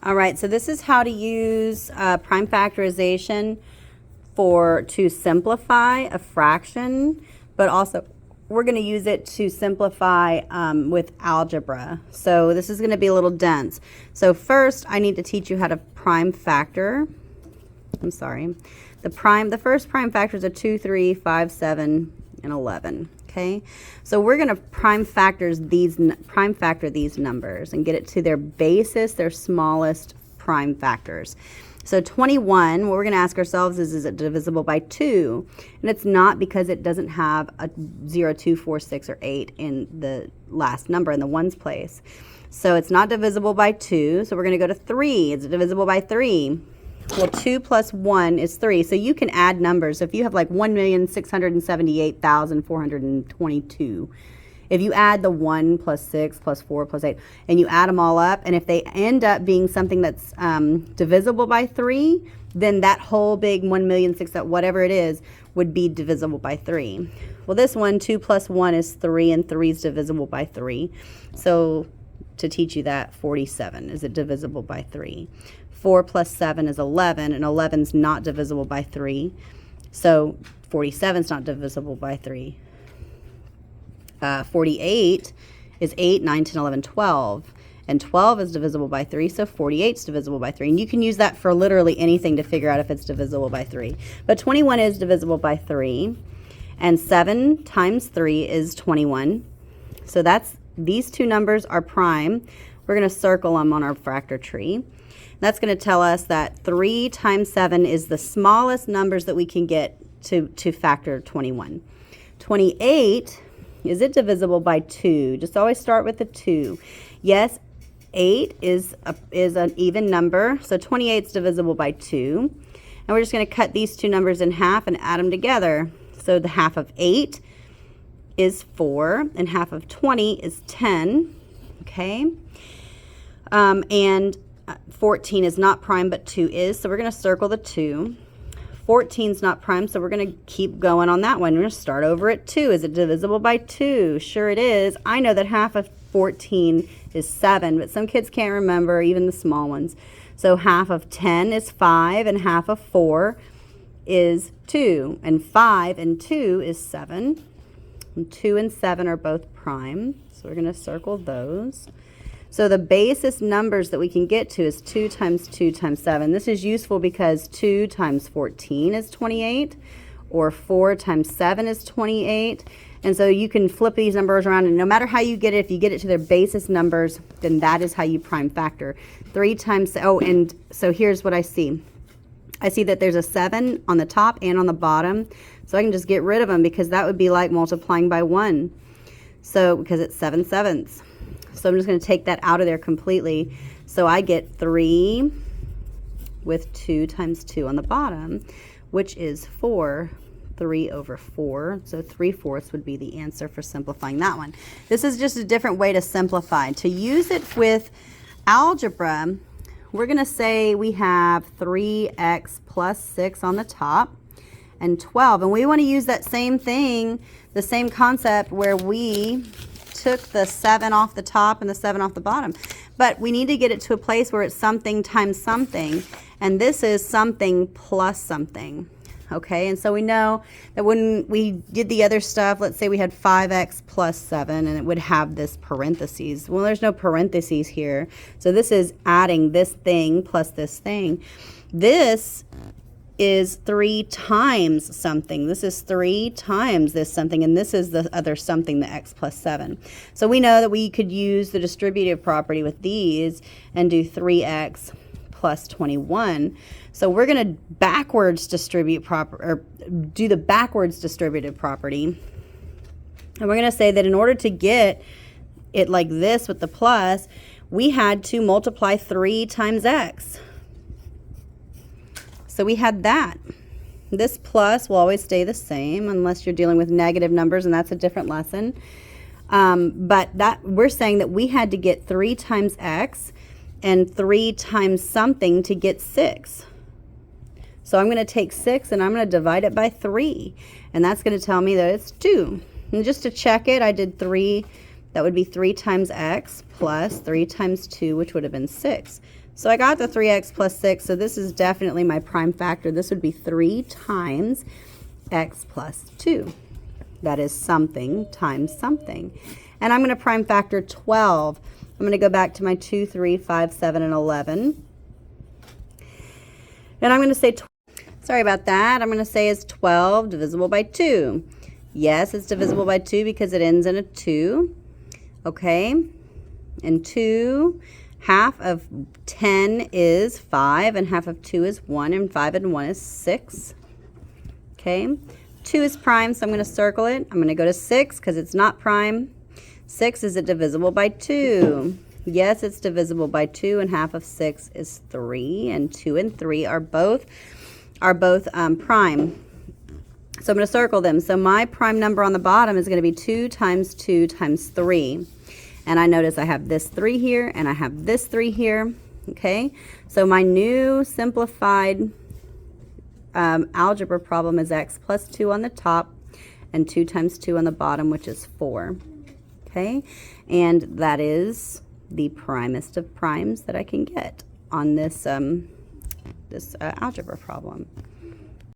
All right, so this is how to use prime factorization to simplify a fraction, but also we're going to use it to simplify with algebra. So this is going to be a little dense. So first I need to teach you how to prime factor. I'm sorry. The first prime factors are 2, 3, 5, 7, and 11. Okay, so we're going to prime factor these numbers and get it to their basis, their smallest prime factors. So 21, what we're going to ask ourselves is it divisible by 2? And it's not, because it doesn't have a 0, 2, 4, 6, or 8 in the last number in the ones place. So it's not divisible by 2. So we're going to go to 3. Is it divisible by 3? Well, 2 plus 1 is 3. So you can add numbers. So if you have like 1,678,422, if you add the 1 plus 6 plus 4 plus 8, and you add them all up, and if they end up being something that's divisible by 3, then that whole big 1,000,006, whatever it is, would be divisible by 3. Well, this one, 2 plus 1 is 3, and 3 is divisible by 3. So to teach you that, 47, is it divisible by 3? 4 plus 7 is 11, and 11 is not divisible by 3. So 47 is not divisible by 3. 48 is 8, 9, 10, 11, 12. And 12 is divisible by 3, so 48 is divisible by 3. And you can use that for literally anything to figure out if it's divisible by 3. But 21 is divisible by 3. And 7 times 3 is 21. So these two numbers are prime. We're going to circle them on our factor tree. That's going to tell us that 3 times 7 is the smallest numbers that we can get to factor 21. 28, is it divisible by 2? Just always start with the 2. Yes, 8 is an even number, so 28 is divisible by 2. And we're just going to cut these two numbers in half and add them together. So the half of 8 is 4, and half of 20 is 10. Okay? And 14 is not prime, but 2 is, so we're going to circle the 2. 14 is not prime, so we're going to keep going on that one. We're going to start over at 2. Is it divisible by 2? Sure it is. I know that half of 14 is 7, but some kids can't remember, even the small ones. So half of 10 is 5, and half of 4 is 2. And 5 and 2 is 7. And 2 and 7 are both prime, so we're going to circle those. So the basis numbers that we can get to is 2 times 2 times 7. This is useful because 2 times 14 is 28, or 4 times 7 is 28. And so you can flip these numbers around, and no matter how you get it, if you get it to their basis numbers, then that is how you prime factor. 3 times, and so here's what I see. I see that there's a 7 on the top and on the bottom. So I can just get rid of them, because that would be like multiplying by 1. So, because it's 7 sevenths. So I'm just going to take that out of there completely. So I get 3 with 2 times 2 on the bottom, which is 4, 3 over 4. So 3/4 would be the answer for simplifying that one. This is just a different way to simplify. To use it with algebra, we're going to say we have 3x plus 6 on the top and 12. And we want to use that same thing, the same concept, where we took the 7 off the top and the 7 off the bottom. But we need to get it to a place where it's something times something, and this is something plus something. Okay, and so we know that when we did the other stuff, let's say we had 5x plus 7, and it would have this parentheses. Well, there's no parentheses here, so this is adding this thing plus this thing. This is 3 times something. This is 3 times this something, and this is the other something, the x plus 7. So we know that we could use the distributive property with these and do 3x plus 21. So we're going to backwards distribute do the backwards distributive property. And we're going to say that in order to get it like this with the plus, we had to multiply 3 times x. So we had that. This plus will always stay the same unless you're dealing with negative numbers, and that's a different lesson. But we're saying that we had to get 3 times x and 3 times something to get 6. So I'm going to take 6 and I'm going to divide it by 3. And that's going to tell me that it's 2. And just to check it, I did 3. That would be 3 times x plus 3 times 2, which would have been 6. So I got the 3x plus 6, so this is definitely my prime factor. This would be 3 times x plus 2. That is something times something. And I'm going to prime factor 12. I'm going to go back to my 2, 3, 5, 7, and 11. And I'm going to say, sorry about that, I'm going to say is 12 divisible by 2. Yes, it's divisible by 2 because it ends in a 2. Okay. And 2, half of 10 is 5, and half of 2 is 1, and 5 and 1 is 6. Okay. 2 is prime, so I'm going to circle it. I'm going to go to 6 because it's not prime. 6, is it divisible by 2? Yes, it's divisible by 2, and half of 6 is 3, and 2 and 3 are both prime. So I'm going to circle them. So my prime number on the bottom is going to be 2 times 2 times 3. And I notice I have this 3 here, and I have this 3 here. Okay, so my new simplified algebra problem is x plus 2 on the top and 2 times 2 on the bottom, which is 4. Okay, and that is the primest of primes that I can get on this algebra problem.